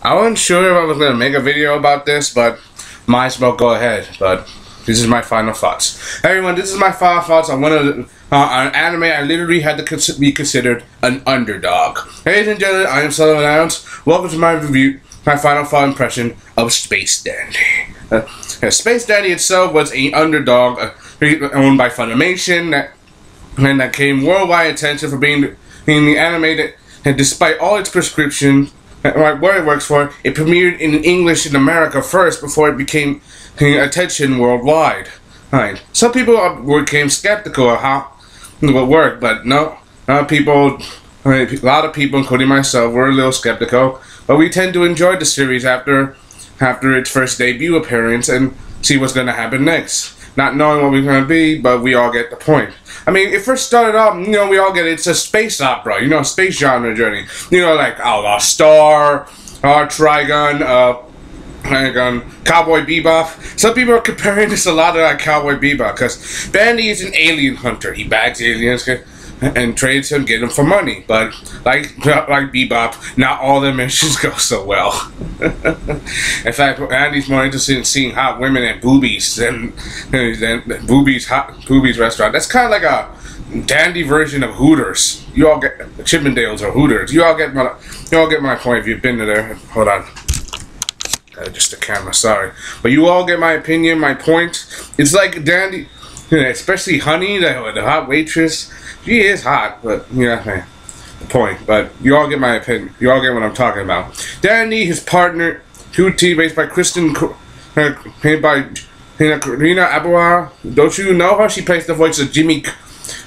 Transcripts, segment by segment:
I wasn't sure if I was gonna make a video about this, but might as well go ahead. But this is my final thoughts. Everyone, this is my final thoughts on one of the an anime I literally had to be considered an underdog. Ladies and gentlemen, I am Sullivan Adams. Welcome to my review, my final thought impression of Space Dandy. Space Dandy itself was an underdog owned by Funimation that came worldwide attention for being the anime that, despite all its prescription, where it works for, it premiered in English in America first before it became attention worldwide. Right. Some people became skeptical of how it would work, but no, a lot of people, including myself, were a little skeptical. But we tend to enjoy the series after its first debut appearance and see what's going to happen next. Not knowing what we're going to be, but we all get the point. I mean, it first started off, we all get it. It's a space opera, space genre journey. Like Outlaw Star, Trigun, Cowboy Bebop. Some people are comparing this a lot to like Cowboy Bebop because Dandy is an alien hunter. He bags aliens and trades them, get them for money. But like Bebop, not all their missions go so well. In fact, Andy's more interested in seeing hot women and boobies than boobies restaurant. That's kind of like a Dandy version of Hooters. You all get Chippendales or Hooters. You all get my point if you've been to there. Hold on. Just the camera, sorry. But you all get my opinion, my point. It's like Dandy, especially Honey, the hot waitress. She is hot, but the point. But you all get my opinion. You all get what I'm talking about. Dandy, his partner, QT, based by paid by Karina Abuar. Don't you know her? She plays the voice of Jimmy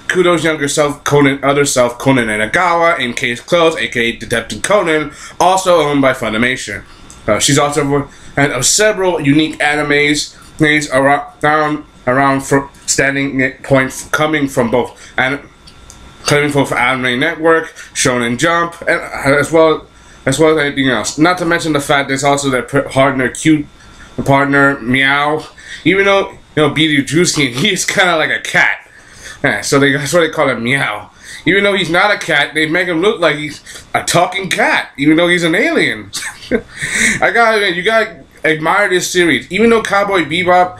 Kudo's younger self, Conan Inagawa, in Case Closed, aka Detective Conan, also owned by Funimation. She's also of several unique animes around standing point coming from Anime Network, Shonen Jump, and as well as anything else. Not to mention the fact there's also their partner Meow. Even though Beetlejuice, he's kind of like a cat, so that's why they call him Meow. Even though he's not a cat, they make him look like he's a talking cat, even though he's an alien. You gotta admire this series. Even though Cowboy Bebop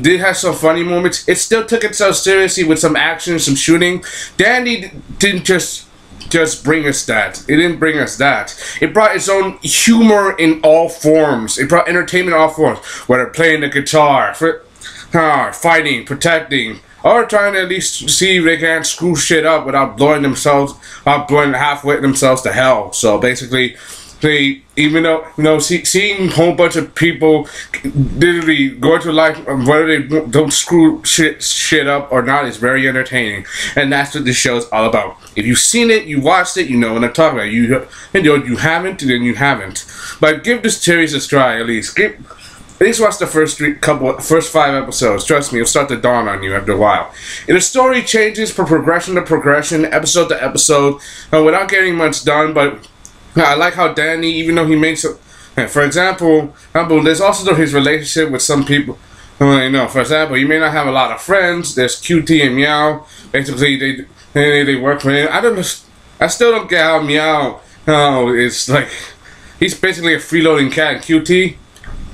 did have some funny moments, it still took itself seriously with some action, some shooting. Dandy didn't just bring us that. It didn't bring us that. It brought its own humor in all forms. It brought entertainment in all forms, whether playing the guitar, fighting, protecting, or trying to at least see if they can't screw shit up without blowing halfway themselves to hell. So basically, even though seeing a whole bunch of people literally go through life, whether they don't screw shit up or not, is very entertaining, and that's what this show is all about. If you've seen it, you watched it, you know what I'm talking about. You haven't, then you haven't. But give this series a try at least. At least watch the first 5 episodes. Trust me, it'll start to dawn on you after a while. And the story changes from progression to progression, episode to episode, without getting much done. But I like how Danny, even though he makes it, for example, there's also his relationship with some people. For example, you may not have a lot of friends. There's QT and Meow. Basically, they work for him. I still don't get how Meow. It's like he's basically a freeloading cat. And QT,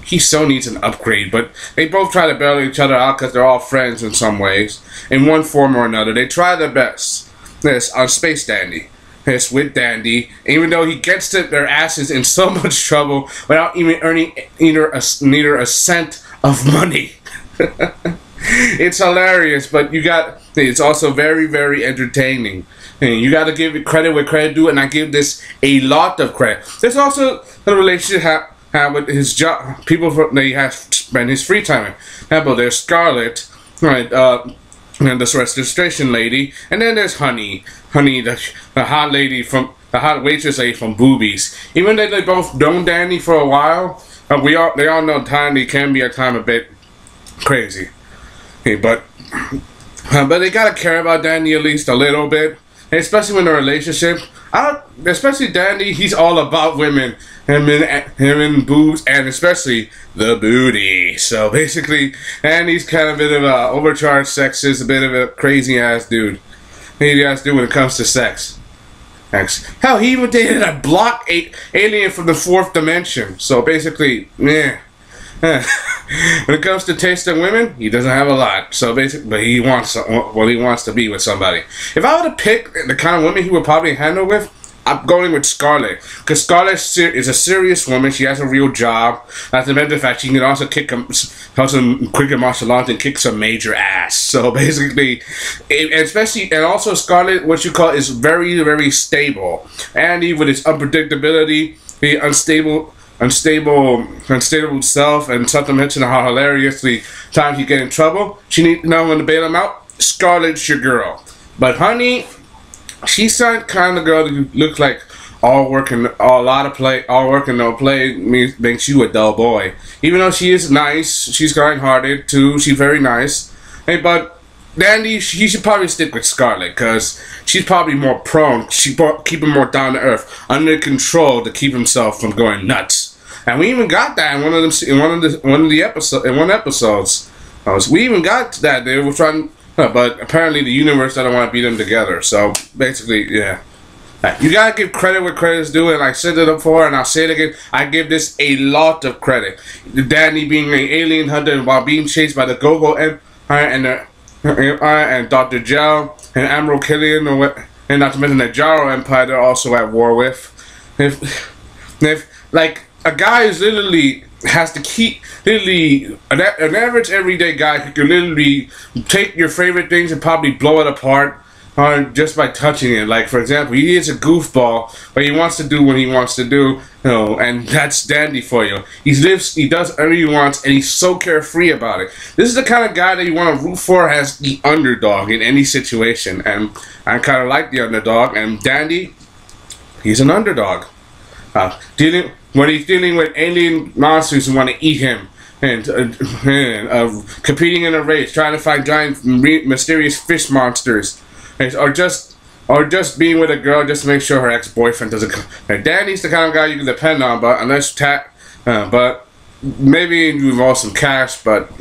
he so needs an upgrade, but they both try to bail each other out because they're all friends in some ways, in one form or another. They try their best. This on Space Dandy. This with Dandy, even though he gets their asses in so much trouble without even earning neither a cent of money. It's hilarious, but it's also very, very entertaining. And you got to give it credit where credit due, and I give this a lot of credit. There's also a relationship with his job, people that he has spent his free time in. There's Scarlet, right, and this registration lady, and then there's Honey, the hot lady the hot waitress lady from Boobies. Even though they both known Danny for a while, they all know Danny can be at times a bit crazy. But they gotta care about Danny at least a little bit, especially when the relationship. Especially Dandy, he's all about women, him and boobs, and especially the booty. So basically, Dandy's kind of a bit of a overcharged sexist, a bit of a crazy ass dude. Crazy ass dude when it comes to sex. Hell, he even dated a block alien from the fourth dimension. So basically, yeah. When it comes to taste in women, he doesn't have a lot. So basically, but he wants to be with somebody. If I were to pick the kind of women he would probably handle with, I'm going with Scarlett, because Scarlett is a serious woman. She has a real job. Not to mention the fact she can also some quick martial arts and kick some major ass. So basically, and also Scarlett, what you call, is very, very stable. Andy, with its unpredictability, the unstable self, and something mentioned how hilariously times you get in trouble. She needs to know when to bail him out. Scarlett's your girl. But honey, she's that kind of girl who looks like all work and no play makes you a dull boy. Even though she is nice, she's kind-hearted too. She's very nice. Hey, but Dandy, he should probably stick with Scarlett, because she's probably more prone. She keep him more down to earth, under control, to keep himself from going nuts. And we even got that in one episodes. We even got that. They were trying. But apparently the universe doesn't want to beat them together. So basically, yeah. You gotta give credit where credit is due, and I said it before, and I'll say it again. I give this a lot of credit. Danny being an alien hunter while being chased by the Go-Go Empire and Dr. Gel and Admiral Killian, and not to mention the Jaro Empire they're also at war with. If like a guy is literally has to keep an average everyday guy who can literally take your favorite things and probably blow it apart just by touching it. Like, for example, he is a goofball, but he wants to do what he wants to do, and that's Dandy for you. He does whatever he wants, and he's so carefree about it. This is the kind of guy that you want to root for as the underdog in any situation, and I kind of like the underdog, and Dandy, he's an underdog. When he's dealing with alien monsters who want to eat him, and competing in a race, trying to find giant, mysterious fish monsters, or just being with a girl just to make sure her ex-boyfriend doesn't come. Now, Danny's the kind of guy you can depend on, but but maybe involve some cash, but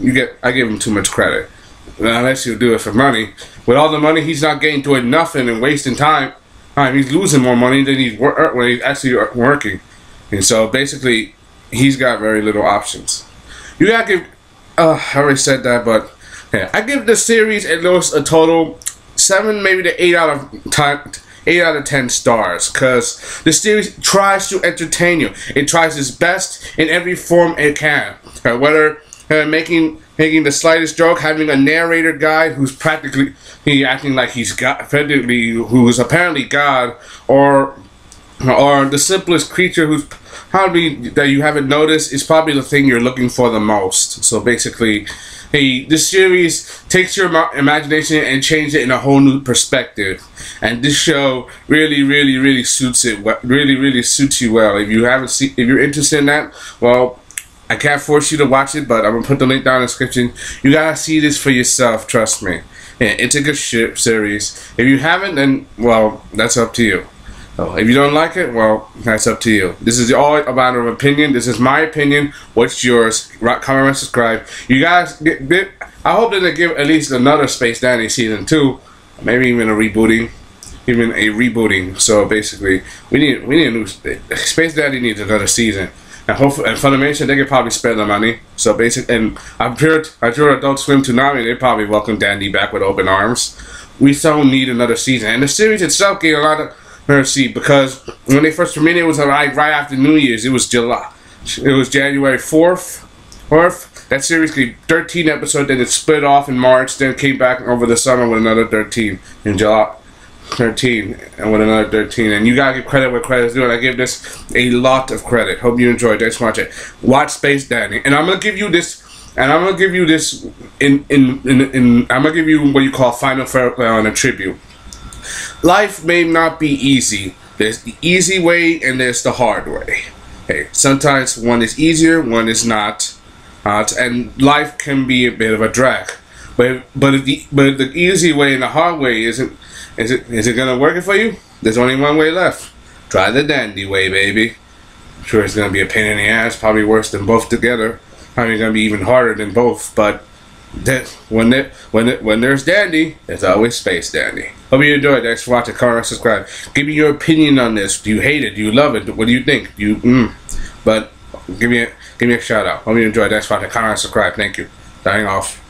I give him too much credit. Unless you do it for money. With all the money he's not getting doing nothing and wasting time. He's losing more money than when he's actually working. And so basically, he's got very little options. You gotta give, I already said that, but yeah, I give the series at least a total 7, maybe to 8 out of 10 stars, because the series tries to entertain you. It tries its best in every form it can. Whether making the slightest joke, having a narrator guy who's practically acting like he's God, who's apparently God, or the simplest creature who's probably that you haven't noticed is probably the thing you're looking for the most. So basically, this series takes your imagination and changes it in a whole new perspective. And this show really suits it. Really suits you well. If you're interested in that, well, I can't force you to watch it, but I'm gonna put the link down in the description. You gotta see this for yourself. Trust me. Yeah, it's a good series. If you haven't, then well, that's up to you. If you don't like it, well, that's up to you. This is all a matter of opinion. This is my opinion. What's yours? Comment and subscribe. You guys, I hope that they give at least another Space Dandy season 2, maybe even a rebooting. So basically, we need a new Space Dandy needs another season. And hopefully, and Funimation, they could probably spend the money. So basically, and I'm sure Adult Swim Toonami, they probably welcome Dandy back with open arms. We still need another season, and the series itself gave a lot of mercy, because when they first premiered, it was right after New Year's. It was July. It was January 4th. That series gave 13 episodes, then it split off in March, then came back over the summer with another 13 in July. 13 and with another 13, and you gotta give credit where credit's due, and I give this a lot of credit. Hope you enjoyed. Thanks for watching. Watch Space Dandy, and I'm gonna give you this. And I'm gonna give you this I'm gonna give you what you call final farewell and a tribute. Life may not be easy. There's the easy way and there's the hard way. Hey, sometimes one is easier, one is not, and life can be a bit of a drag. But the easy way and the hard way is it gonna work it for you? There's only one way left. Try the Dandy way, baby. I'm sure it's gonna be a pain in the ass, probably worse than both together. Probably gonna be even harder than both, but that when there's Dandy, there's always Space Dandy. Hope you enjoyed. Thanks for watching. Comment, subscribe. Give me your opinion on this. Do you hate it? Do you love it? What do you think? But give me a shout out. Hope you enjoyed. Thanks for watching. Comment, subscribe. Thank you. Signing off.